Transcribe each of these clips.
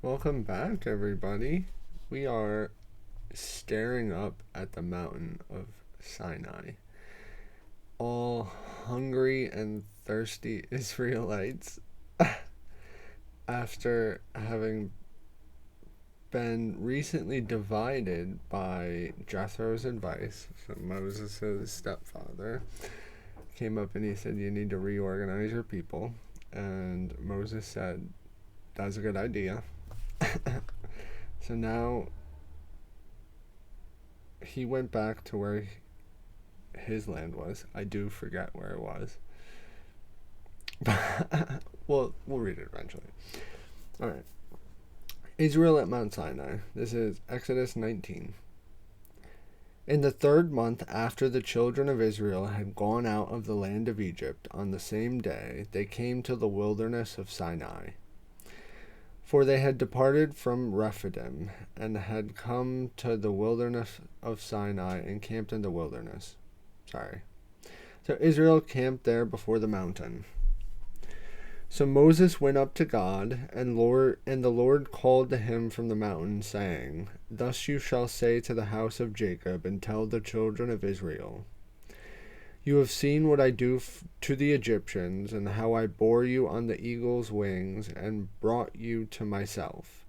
Welcome back, everybody. We are staring up at the mountain of Sinai. All hungry and thirsty Israelites, after having been recently divided by Jethro's advice. So Moses' stepfather came up and he said, "You need to reorganize your people." And Moses said, "That's a good idea." So now he went back to where his land was. I do forget where it was. Well, we'll read it eventually. All right. Israel at Mount Sinai. This is Exodus 19. In the 3rd month after the children of Israel had gone out of the land of Egypt, on the same day they came to the wilderness of Sinai. For they had departed from Rephidim and had come to the wilderness of Sinai and camped in the wilderness. So Israel camped there before the mountain. So Moses went up to God, and the Lord called to him from the mountain, saying, "Thus you shall say to the house of Jacob, and tell the children of Israel, you have seen what I do to the Egyptians, and how I bore you on the eagle's wings, and brought you to myself.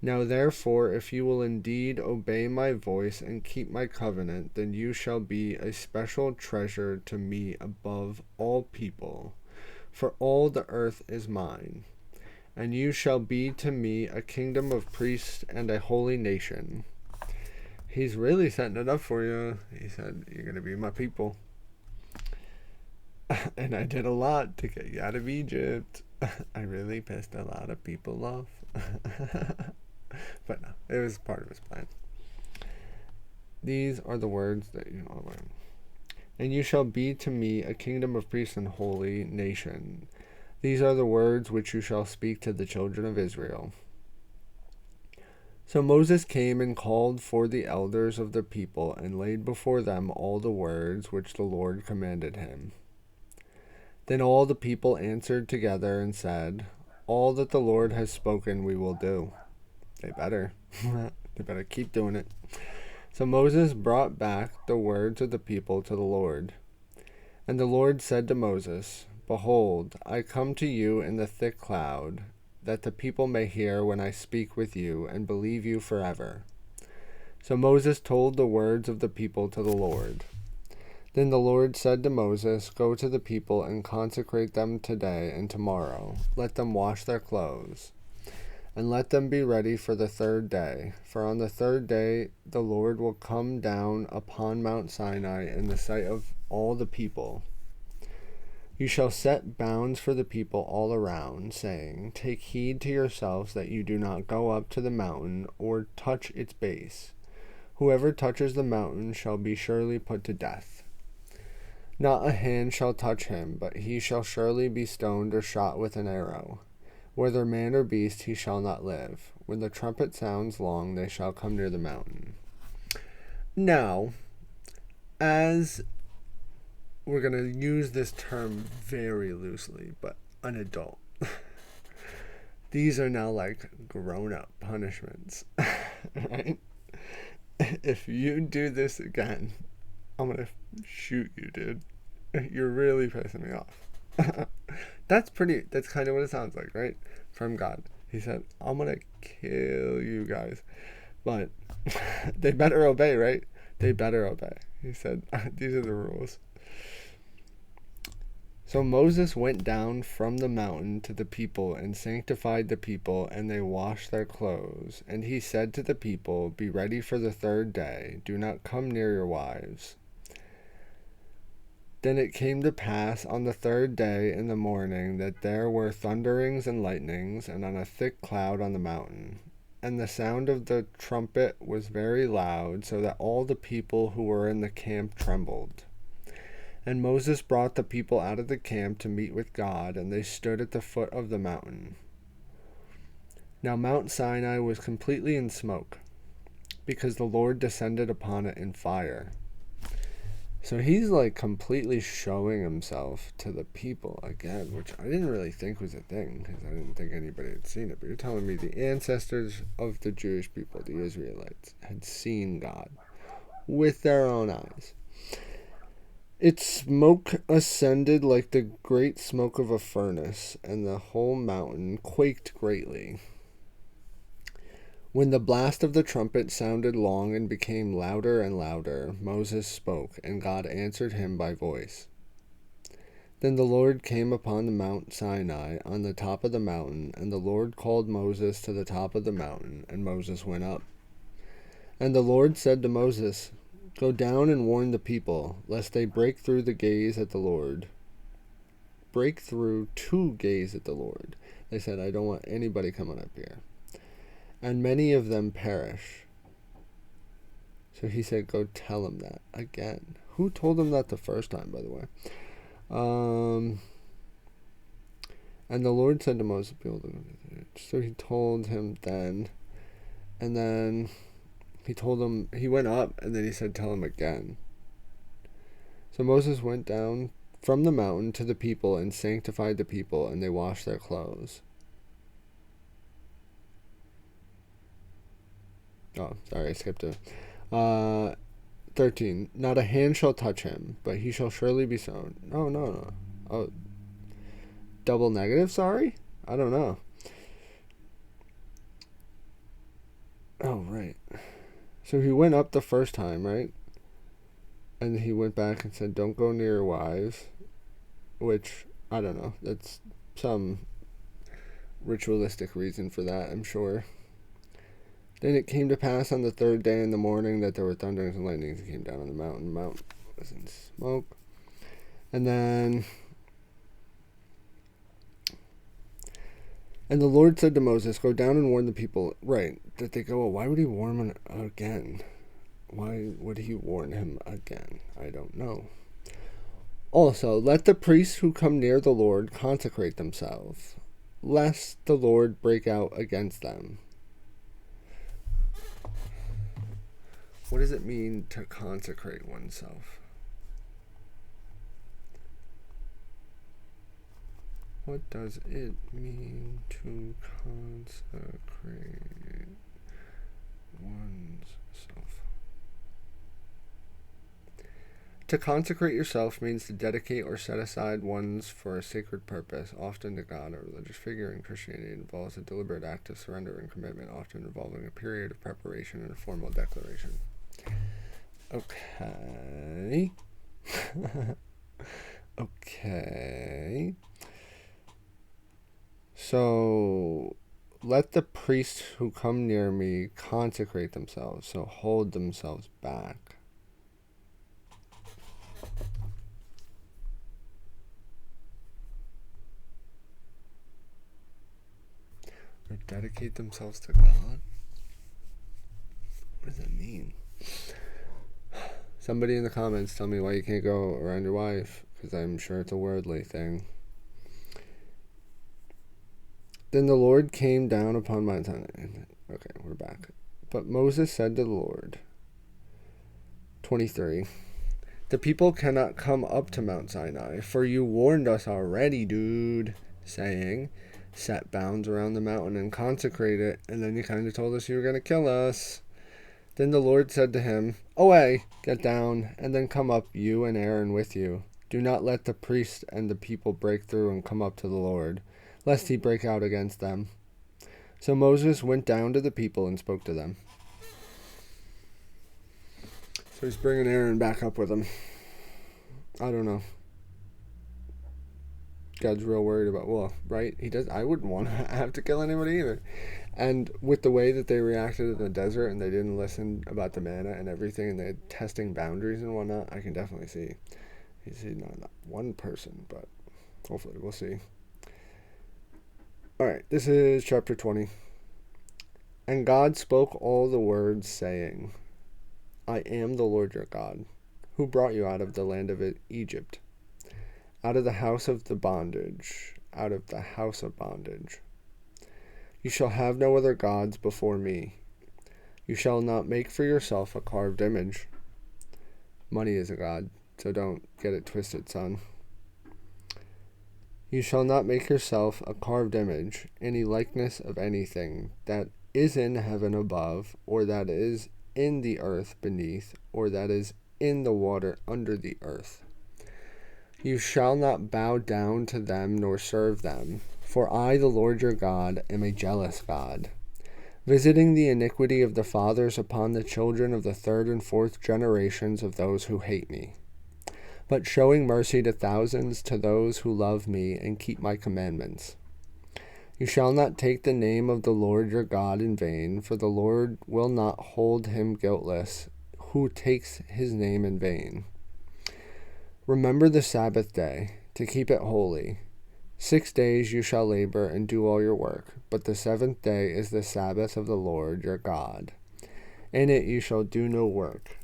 Now therefore, if you will indeed obey my voice and keep my covenant, then you shall be a special treasure to me above all people, for all the earth is mine. And you shall be to me a kingdom of priests and a holy nation." He's really setting it up for you. He said, "You're going to be my people." And I did a lot to get you out of Egypt. I really pissed a lot of people off. But no, it was part of his plan. These are the words that you will learn. "And you shall be to me a kingdom of priests and holy nation. These are the words which you shall speak to the children of Israel." So Moses came and called for the elders of the people, and laid before them all the words which the Lord commanded him. Then all the people answered together and said, "All that the Lord has spoken we will do." They better. They better keep doing it. So Moses brought back the words of the people to the Lord. And the Lord said to Moses, "Behold, I come to you in the thick cloud, that the people may hear when I speak with you, and believe you forever." So Moses told the words of the people to the Lord. Then the Lord said to Moses, "Go to the people and consecrate them today and tomorrow. Let them wash their clothes, and let them be ready for the 3rd day. For on the 3rd day the Lord will come down upon Mount Sinai in the sight of all the people. You shall set bounds for the people all around, saying, 'Take heed to yourselves that you do not go up to the mountain or touch its base. Whoever touches the mountain shall be surely put to death. Not a hand shall touch him, but he shall surely be stoned or shot with an arrow. Whether man or beast, he shall not live. When the trumpet sounds long, they shall come near the mountain.'" Now, as we're going to use this term very loosely, but an adult, these are now like grown-up punishments, right? If you do this again, I'm going to shoot you, dude. You're really pissing me off. That's kind of what it sounds like, right? From God. He said, "I'm going to kill you guys." But they better obey, right? They better obey. He said, "These are the rules." So Moses went down from the mountain to the people and sanctified the people, and they washed their clothes. And he said to the people, "Be ready for the 3rd day. Do not come near your wives." Then it came to pass on the 3rd day in the morning that there were thunderings and lightnings, and on a thick cloud on the mountain. And the sound of the trumpet was very loud, so that all the people who were in the camp trembled. And Moses brought the people out of the camp to meet with God, and they stood at the foot of the mountain. Now Mount Sinai was completely in smoke, because the Lord descended upon it in fire. So he's like completely showing himself to the people again, which I didn't really think was a thing because I didn't think anybody had seen it. But you're telling me the ancestors of the Jewish people, the Israelites, had seen God with their own eyes. Its smoke ascended like the great smoke of a furnace, and the whole mountain quaked greatly. When the blast of the trumpet sounded long and became louder and louder, Moses spoke, and God answered him by voice. Then the Lord came upon the Mount Sinai on the top of the mountain, and the Lord called Moses to the top of the mountain, and Moses went up. And the Lord said to Moses, "Go down and warn the people, lest they break through to gaze at the Lord. They said, I don't want anybody coming up here. And many of them perish." So he said, go tell them that again. Who told him that the first time, by the way? And the Lord said to Moses, so he told him then, and then he told him, he went up, and then he said, tell him again. So Moses went down from the mountain to the people and sanctified the people, and they washed their clothes. Oh, sorry, I skipped it. 13. Not a hand shall touch him, but he shall surely be sown. No. Oh, double negative, sorry? I don't know. Oh, right. So he went up the first time, right? And he went back and said, don't go near your wives. Which, I don't know. That's some ritualistic reason for that, I'm sure. Then it came to pass on the third day in the morning that there were thunderings and lightnings that came down on the mountain. The mountain was in smoke. And then... And the Lord said to Moses, go down and warn the people. Right, that they go, well, why would he warn him again? Why would he warn him again? I don't know. Also, let the priests who come near the Lord consecrate themselves, lest the Lord break out against them. What does it mean to consecrate oneself? What does it mean to consecrate oneself? To consecrate yourself means to dedicate or set aside one's for a sacred purpose, often to God or religious figure. In Christianity, it involves a deliberate act of surrender and commitment, often involving a period of preparation and a formal declaration. Okay. Okay. So, let the priests who come near me consecrate themselves, so hold themselves back. Or dedicate themselves to God? What does that mean? Somebody in the comments tell me why you can't go around your wife, because I'm sure it's a worldly thing. Then the Lord came down upon Mount Sinai. Okay, we're back. But Moses said to the Lord, 23, the people cannot come up to Mount Sinai, for you warned us already, dude, saying, set bounds around the mountain and consecrate it, and then you kind of told us you were going to kill us. Then the Lord said to him, away, get down, and then come up, you and Aaron with you. Do not let the priest and the people break through and come up to the Lord, lest he break out against them. So Moses went down to the people and spoke to them. So he's bringing Aaron back up with him. I don't know. God's real worried about, well, right? He does. I wouldn't want to have to kill anybody either. And with the way that they reacted in the desert and they didn't listen about the manna and everything and they're testing boundaries and whatnot, I can definitely see. He's not one person, but hopefully we'll see. Alright, this is chapter 20. And God spoke all the words, saying, I am the Lord your God, who brought you out of the land of Egypt, out of the house of bondage. You shall have no other gods before me. You shall not make for yourself a carved image. Money is a god, so don't get it twisted, son. You shall not make yourself a carved image, any likeness of anything that is in heaven above, or that is in the earth beneath, or that is in the water under the earth. You shall not bow down to them nor serve them, for I, the Lord your God, am a jealous God, visiting the iniquity of the fathers upon the children of the third and fourth generations of those who hate me, but showing mercy to thousands, to those who love me and keep my commandments. You shall not take the name of the Lord your God in vain, for the Lord will not hold him guiltless who takes his name in vain. Remember the Sabbath day, to keep it holy. 6 days you shall labor and do all your work, but the seventh day is the Sabbath of the Lord your God. In it you shall do no work,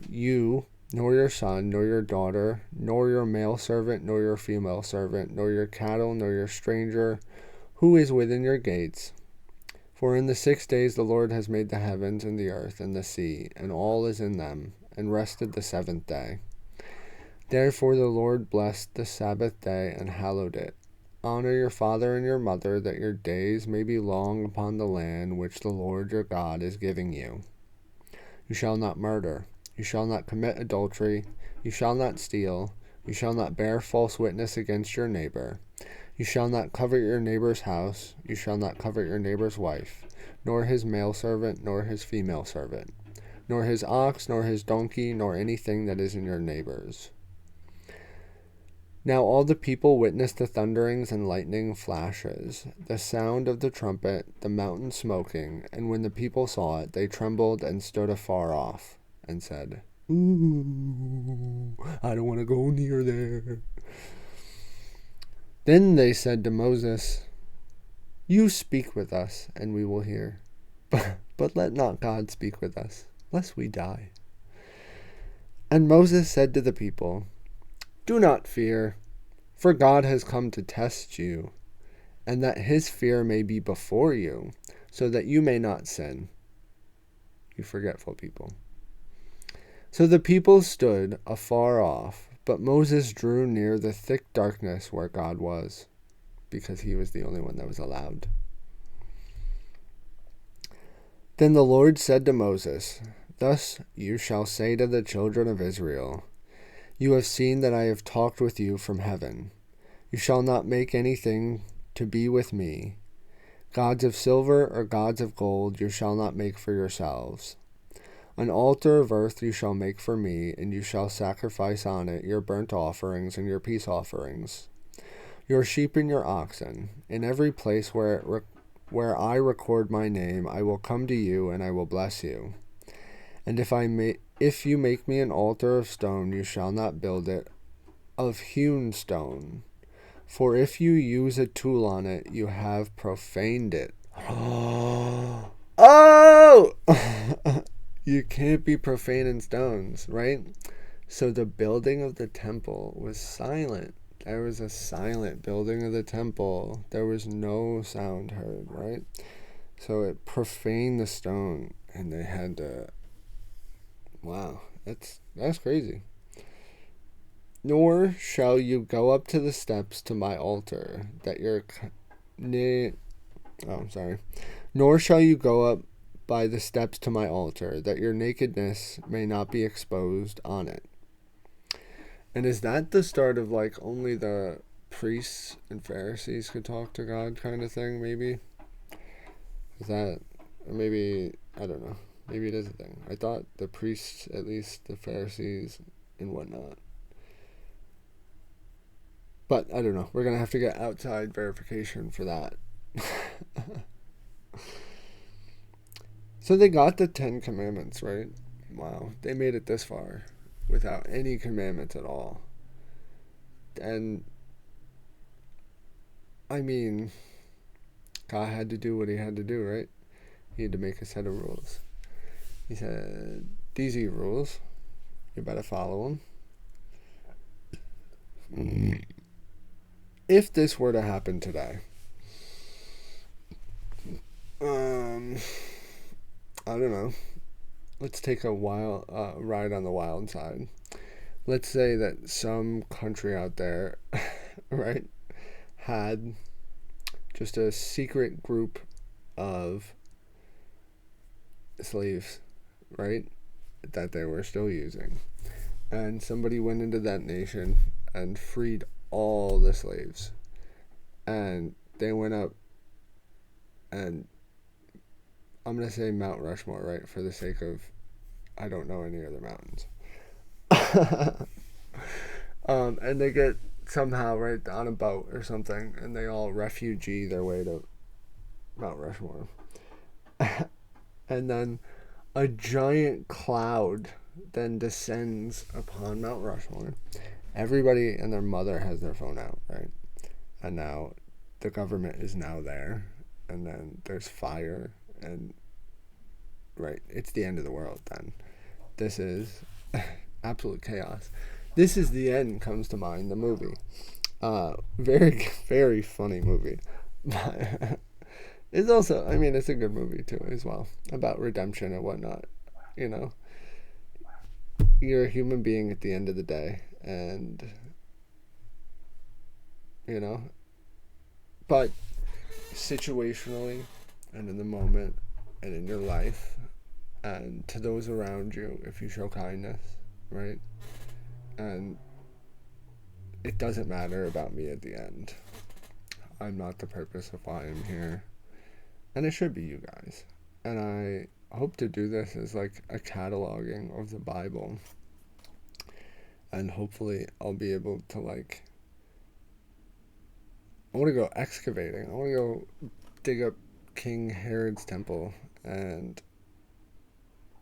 you, nor your son, nor your daughter, nor your male servant, nor your female servant, nor your cattle, nor your stranger, who is within your gates. For in the 6 days the Lord has made the heavens and the earth and the sea, and all is in them, and rested the seventh day. Therefore the Lord blessed the Sabbath day and hallowed it. Honor your father and your mother, that your days may be long upon the land which the Lord your God is giving you. You shall not murder. You shall not commit adultery. You shall not steal. You shall not bear false witness against your neighbor. You shall not covet your neighbor's house. You shall not covet your neighbor's wife, nor his male servant, nor his female servant, nor his ox, nor his donkey, nor anything that is in your neighbor's. Now all the people witnessed the thunderings and lightning flashes, the sound of the trumpet, the mountain smoking, and when the people saw it, they trembled and stood afar off, and said, "Ooh, I don't want to go near there." Then they said to Moses, "You speak with us, and we will hear. But let not God speak with us, lest we die." And Moses said to the people, "Do not fear, for God has come to test you, and that his fear may be before you, so that you may not sin." You forgetful people. So the people stood afar off, but Moses drew near the thick darkness where God was, because he was the only one that was allowed. Then the Lord said to Moses, "Thus you shall say to the children of Israel, you have seen that I have talked with you from heaven. You shall not make anything to be with me. Gods of silver or gods of gold you shall not make for yourselves. An altar of earth you shall make for me, and you shall sacrifice on it your burnt offerings and your peace offerings, your sheep and your oxen. In every place where I record my name, I will come to you, and I will bless you. And if you make me an altar of stone, you shall not build it of hewn stone. For if you use a tool on it, you have profaned it." Oh! You can't be profaning stones, right? So the building of the temple was silent. There was a silent building of the temple. There was no sound heard, right? So it profaned the stone, and they had to... Wow, that's crazy. "Nor shall you go up to the steps to my altar, that your... Nor shall you go up by the steps to my altar, that your nakedness may not be exposed on it." And is that the start of like only the priests and Pharisees could talk to God kind of thing, maybe? Is that... maybe, I don't know. Maybe it is a thing. I thought the priests, at least the Pharisees and whatnot. But I don't know. We're going to have to get outside verification for that. So they got the 10 commandments, right? Wow. They made it this far without any commandments at all. And I mean, God had to do what he had to do, right? He had to make a set of rules. He said, "These are your rules. You better follow them." If this were to happen today, I don't know. Let's take a ride on the wild side. let's say that some country out there, right, had just a secret group of slaves, right, that they were still using. And somebody went into that nation and freed all the slaves. And they went up, and I'm going to say Mount Rushmore, right, for the sake of I don't know any other mountains. And they get somehow right on a boat or something, and they all refugee their way to Mount Rushmore. And then a giant cloud then descends upon Mount Rushmore. Everybody and their mother has their phone out, right? And now the government is now there, and then there's fire, and right, it's the end of the world then. This is absolute chaos. This Is the End comes to mind, the movie. Very, very funny movie. It's also, I mean, it's a good movie too, as well, about redemption and whatnot. You know, you're a human being at the end of the day, and, you know, but situationally and in the moment and in your life and to those around you, if you show kindness, right? And it doesn't matter about me at the end. I'm not the purpose of why I'm here. And it should be you guys. And I hope to do this as like a cataloging of the Bible. And hopefully I'll be able to like, I want to go excavating. I want to go dig up King Herod's temple and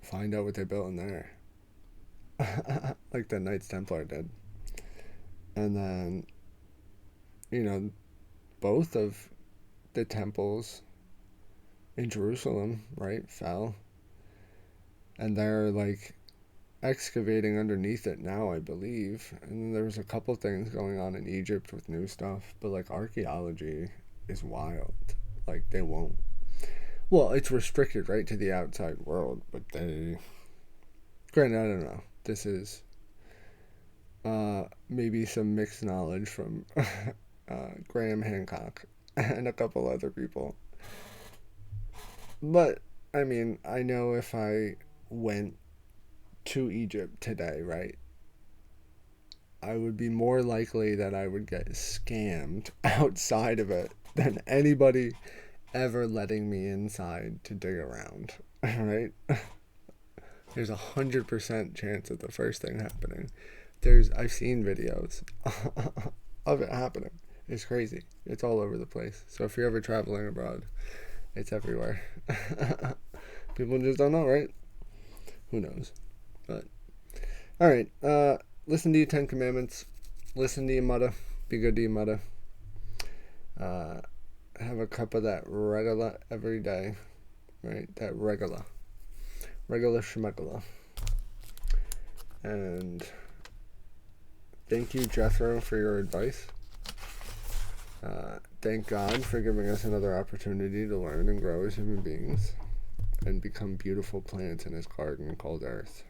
find out what they built in there. Like the Knights Templar did. And then, you know, both of the temples in Jerusalem, right, fell. And they're like excavating underneath it now, I believe. And then there was a couple things going on in Egypt with new stuff. But like archaeology is wild. Like they won't. Well, it's restricted, right, to the outside world. But they, granted, I don't know. This is maybe some mixed knowledge from Graham Hancock and a couple other people. But, I mean, I know if I went to Egypt today, right, I would be more likely that I would get scammed outside of it than anybody ever letting me inside to dig around, right? There's 100% chance of the first thing happening. I've seen videos of it happening. It's crazy. It's all over the place. So if you're ever traveling abroad, it's everywhere. People just don't know, right? Who knows? But alright, listen to your 10 Commandments. Listen to your mother. Be good to your mother. Have a cup of that regula every day. Right? That regula. Regula schmegula. And thank you, Jethro, for your advice. Thank God for giving us another opportunity to learn and grow as human beings and become beautiful plants in his garden called Earth.